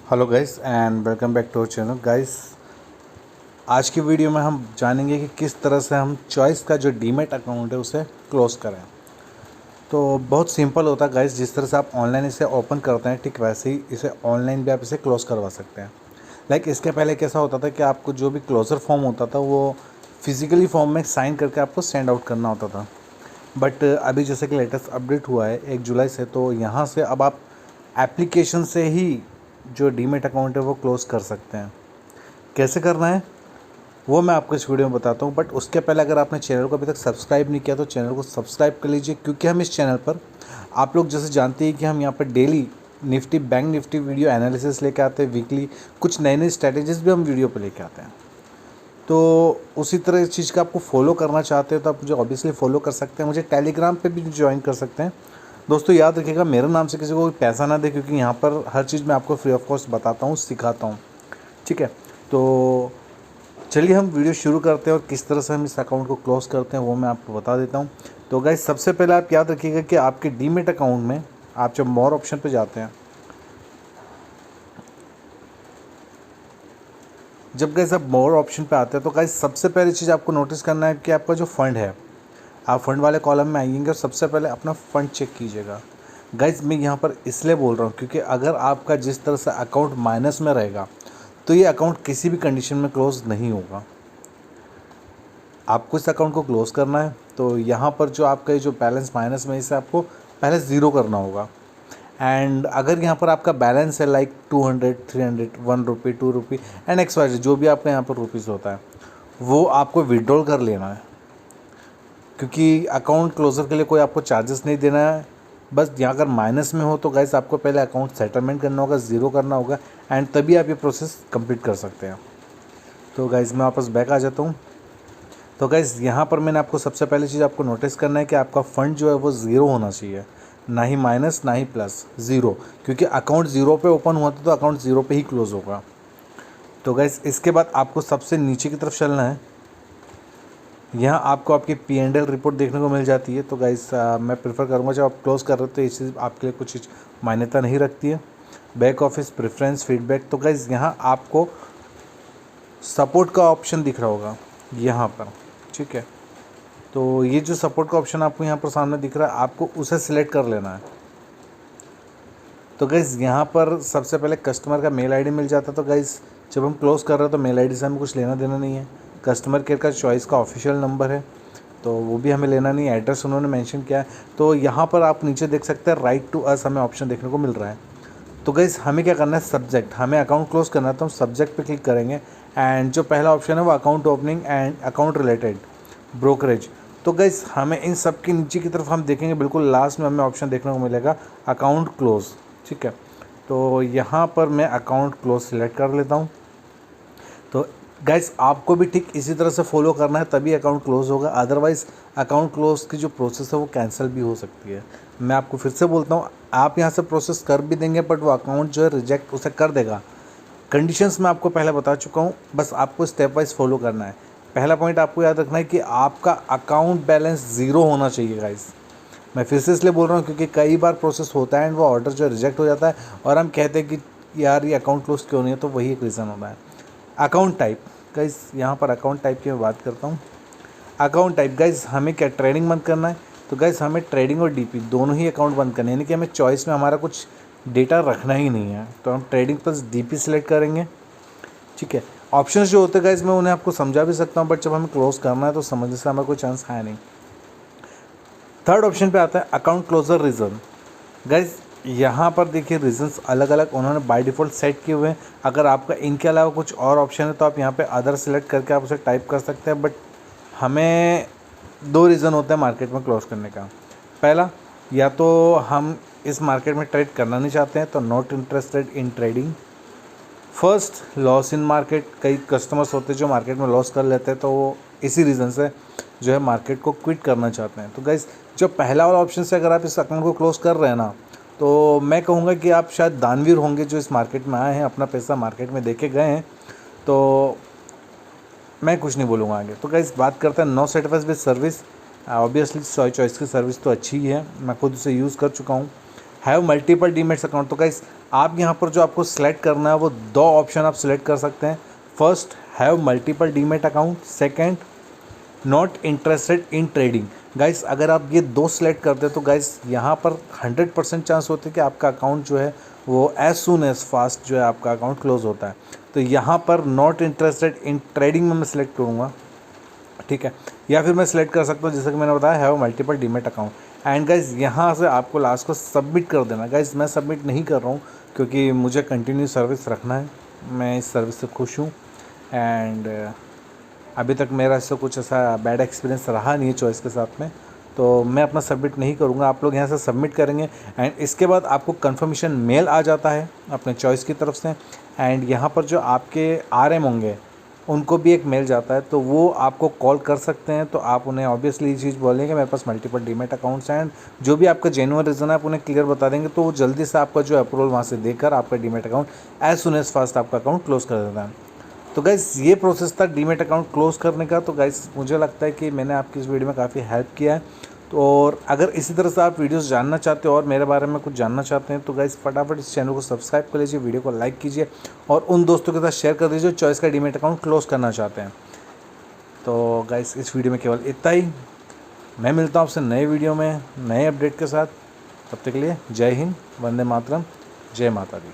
Hello guys and welcome back to our channel guys. आज की video में हम जानेंगे कि किस तरह से हम चॉइस का जो डीमैट अकाउंट है उसे क्लोज़ करें। तो बहुत सिंपल होता है गाइस, जिस तरह से आप ऑनलाइन इसे ओपन करते हैं ठीक वैसे ही इसे ऑनलाइन भी आप इसे क्लोज़ करवा सकते हैं। इसके पहले कैसा होता था कि आपको जो भी क्लोज़र फॉर्म होता था वो फिज़िकली फॉर्म में साइन करके आपको सेंड आउट करना होता था। बट अभी जैसे कि लेटेस्ट अपडेट हुआ है 1 जुलाई से, तो यहाँ से अब आप एप्लीकेशन से ही जो डीमैट अकाउंट है वो क्लोज़ कर सकते हैं। कैसे करना है वो मैं आपको इस वीडियो में बताता हूँ। बट उसके पहले अगर आपने चैनल को अभी तक सब्सक्राइब नहीं किया तो चैनल को सब्सक्राइब कर लीजिए, क्योंकि हम इस चैनल पर आप लोग जैसे जानते हैं कि हम यहाँ पर daily Nifty bank Nifty video analysis लेके आते हैं, वीकली कुछ नए नए स्ट्रैटेजीज भी हम वीडियो पर लेके आते हैं। तो उसी तरह इस चीज़ का आपको फॉलो करना चाहते हो तो आप मुझे ऑब्वियसली फॉलो कर सकते हैं, मुझे टेलीग्राम पे भी ज्वाइन कर सकते हैं। दोस्तों याद रखिएगा, मेरे नाम से किसी को कोई पैसा ना दे, क्योंकि यहाँ पर हर चीज़ मैं आपको फ्री ऑफ कॉस्ट बताता हूँ, सिखाता हूँ। ठीक है, तो चलिए हम वीडियो शुरू करते हैं और किस तरह से हम इस अकाउंट को क्लोज़ करते हैं वो मैं आपको बता देता हूँ। तो गाइस सबसे पहले आप याद रखिएगा कि आपके डीमैट अकाउंट में आप जब मोर ऑप्शन पर जाते हैं, जब गाइस आप मोर ऑप्शन पे आते हैं तो गाइस सबसे पहली चीज़ आपको नोटिस करना है कि आपका जो फंड है, आप फंड वाले कॉलम में आएंगे और सबसे पहले अपना फ़ंड चेक कीजिएगा। गाइज मैं यहाँ पर इसलिए बोल रहा हूँ क्योंकि अगर आपका जिस तरह से अकाउंट माइनस में रहेगा तो ये अकाउंट किसी भी कंडीशन में क्लोज़ नहीं होगा। आपको इस अकाउंट को क्लोज़ करना है तो यहाँ पर जो आपका ये जो बैलेंस माइनस में, इसे आपको पहले ज़ीरो करना होगा। एंड अगर यहाँ पर आपका बैलेंस है like 200, 300, 1 rupee, 2 rupee and XYZ जो भी आपका यहाँ पर रुपीज़ होता है, वो आपको विड्रॉल कर लेना है, क्योंकि अकाउंट क्लोज़र के लिए कोई आपको चार्जेस नहीं देना है। बस यहाँ अगर माइनस में हो तो गाइस आपको पहले अकाउंट सेटलमेंट करना होगा, ज़ीरो करना होगा एंड तभी आप ये प्रोसेस कंप्लीट कर सकते हैं। तो गाइस मैं वापस बैक आ जाता हूँ। तो गाइस यहाँ पर मैंने आपको सबसे पहली चीज़ आपको नोटिस करना है कि आपका फ़ंड जो है वो ज़ीरो होना चाहिए, ना ही माइनस ना ही प्लस, ज़ीरो। क्योंकि अकाउंट ज़ीरो पे ओपन हुआ था तो अकाउंट ज़ीरो पे ही क्लोज़ होगा। तो गाइस इसके बाद आपको सबसे नीचे की तरफ चलना है। यहाँ आपको आपकी P&L रिपोर्ट देखने को मिल जाती है। तो गाइस मैं प्रेफर करूँगा जब आप क्लोज़ कर रहे हो तो ये चीज़ आपके लिए कुछ मान्यता नहीं रखती है। बैक ऑफिस प्रेफरेंस फीडबैक, तो गाइस यहाँ आपको सपोर्ट का ऑप्शन दिख रहा होगा यहाँ पर, ठीक है। तो ये जो सपोर्ट का ऑप्शन आपको यहाँ पर सामने दिख रहा है, आपको उसे सिलेक्ट कर लेना है। तो गाइस यहाँ पर सबसे पहले कस्टमर का मेल आईडी मिल जाता है। तो गाइस जब हम क्लोज़ कर रहे हैं तो मेल आईडी से हमें कुछ लेना देना नहीं है। कस्टमर केयर का चॉइस का ऑफिशियल नंबर है तो वो भी हमें लेना नहीं है। एड्रेस उन्होंने मेंशन किया है। तो यहाँ पर आप नीचे देख सकते हैं राइट टू अस हमें ऑप्शन देखने को मिल रहा है। तो गाइस हमें क्या करना है, सब्जेक्ट, हमें अकाउंट क्लोज़ करना है तो हम सब्जेक्ट पे क्लिक करेंगे एंड जो पहला ऑप्शन है वो account opening and account related brokerage. तो गाइस हमें इन सब के नीचे की तरफ हम देखेंगे, बिल्कुल लास्ट में हमें ऑप्शन देखने को मिलेगा अकाउंट क्लोज़, ठीक है। तो यहाँ पर मैं अकाउंट क्लोज सिलेक्ट कर लेता हूँ। तो गाइस आपको भी ठीक इसी तरह से फॉलो करना है तभी अकाउंट क्लोज़ होगा, अदरवाइज़ अकाउंट क्लोज़ की जो प्रोसेस है वो कैंसिल भी हो सकती है। मैं आपको फिर से बोलता हूँ, आप यहाँ से प्रोसेस कर भी देंगे बट वो अकाउंट जो है रिजेक्ट उसे कर देगा। कंडीशंस मैं आपको पहले बता चुका हूँ, बस आपको स्टेप वाइज फॉलो करना है। पहला पॉइंट आपको याद रखना है कि आपका अकाउंट बैलेंस ज़ीरो होना चाहिए गाइस। मैं फिर से इसलिए बोल रहा हूँ क्योंकि कई बार प्रोसेस होता है एंड वो ऑर्डर जो रिजेक्ट हो जाता है और हम कहते हैं कि यार ये अकाउंट क्लोज क्यों नहीं है, तो वही एक रीज़न होता है। अकाउंट टाइप गाइस, यहाँ पर अकाउंट टाइप की मैं बात करता हूँ। अकाउंट टाइप गाइस हमें क्या ट्रेडिंग बंद करना है, तो गाइस हमें ट्रेडिंग और डीपी दोनों ही अकाउंट बंद करने हैं, यानी कि हमें चॉइस में हमारा कुछ डेटा रखना ही नहीं है। तो हम ट्रेडिंग प्लस डीपी सेलेक्ट करेंगे, ठीक है। ऑप्शंस जो होते हैं गाइस मैं उन्हें आपको समझा भी सकता हूँ बट जब हमें क्लोज करना है तो समझने से हमें कोई चांस है नहीं। थर्ड ऑप्शन पे आता है अकाउंट क्लोजर रीज़न। गाइज यहाँ पर देखिए रीजंस अलग अलग उन्होंने बाय डिफ़ॉल्ट सेट किए हुए हैं। अगर आपका इनके अलावा कुछ और ऑप्शन है तो आप यहाँ पे अदर सेलेक्ट करके आप उसे टाइप कर सकते हैं। बट हमें दो रीज़न होते हैं मार्केट में क्लोज करने का। पहला, या तो हम इस मार्केट में ट्रेड करना नहीं चाहते हैं तो not interested in trading. First, loss in market, कई कस्टमर्स होते हैं जो मार्केट में लॉस कर लेते हैं तो वो इसी रीज़न से जो है मार्केट को क्विट करना चाहते हैं। तो गाइस जो पहला वाला ऑप्शन से अगर आप इस अकाउंट को क्लोज़ कर रहे हैं ना, तो मैं कहूँगा कि आप शायद दानवीर होंगे जो इस मार्केट में आए हैं, अपना पैसा मार्केट में देके गए हैं। तो मैं कुछ नहीं बोलूँगा आगे। तो गाइस बात करते हैं no satisfied with service. Obviously choice की सर्विस तो अच्छी ही है, मैं खुद उसे यूज़ कर चुका हूँ। हैव मल्टीपल डीमैट्स अकाउंट, तो गाइस आप यहाँ पर जो आपको सेलेक्ट करना है वो 2 ऑप्शन आप सेलेक्ट कर सकते हैं। First, have multiple demat account, second, not interested in trading. Guys अगर आप ये 2 सेलेक्ट करते हैं तो गाइस यहाँ पर 100% चांस होते हैं कि आपका अकाउंट जो है वो एज सुन एज फास्ट जो है आपका अकाउंट क्लोज होता है। तो यहाँ पर नॉट इंटरेस्टेड इन ट्रेडिंग में मैं सिलेक्ट करूँगा, ठीक है। या फिर मैं सिलेक्ट कर सकता हूँ जैसे कि मैंने बताया have multiple demat account. And guys यहाँ से आपको लास्ट को सबमिट कर देना। गाइज मैं सबमिट नहीं कर रहा हूँ क्योंकि मुझे कंटिन्यू सर्विस रखना है, मैं इस सर्विस से खुश हूँ। एंड अभी तक मेरा इससे कुछ ऐसा बैड एक्सपीरियंस रहा नहीं है चॉइस के साथ में, तो मैं अपना सबमिट नहीं करूँगा। आप लोग यहाँ से सबमिट करेंगे एंड इसके बाद आपको कंफर्मेशन मेल आ जाता है अपने चॉइस की तरफ से। एंड यहाँ पर जो आपके RM होंगे उनको भी एक मेल जाता है, तो वो आपको कॉल कर सकते हैं। तो आप उन्हें ऑब्वियसली ये चीज़ बोलेंगे कि मेरे पास मल्टीपल डीमेट अकाउंट्स हैं, एंड जो भी आपका जेन्युइन रीज़न है आप उन्हें क्लियर बता देंगे, तो वो जल्दी से आपका जो अप्रूवल वहाँ से देकर आपका demat account as soon as fast आपका अकाउंट क्लोज कर देता है। तो गाइस ये प्रोसेस था डीमेट अकाउंट क्लोज करने का। तो गाइस मुझे लगता है कि मैंने आपकी इस वीडियो में काफ़ी हेल्प किया है। तो और अगर इसी तरह से आप वीडियोस जानना चाहते हो और मेरे बारे में कुछ जानना चाहते हैं तो गाइस फटाफट इस चैनल को सब्सक्राइब कर लीजिए, वीडियो को लाइक कीजिए और उन दोस्तों के साथ शेयर कर दीजिए जो चॉइस का डीमेट अकाउंट क्लोज करना चाहते हैं। तो गाइस इस वीडियो में केवल इतना ही। मैं मिलता हूँ आपसे नए वीडियो में नए अपडेट के साथ। तब तक के लिए जय हिंद, वंदे मातरम, जय माता दी।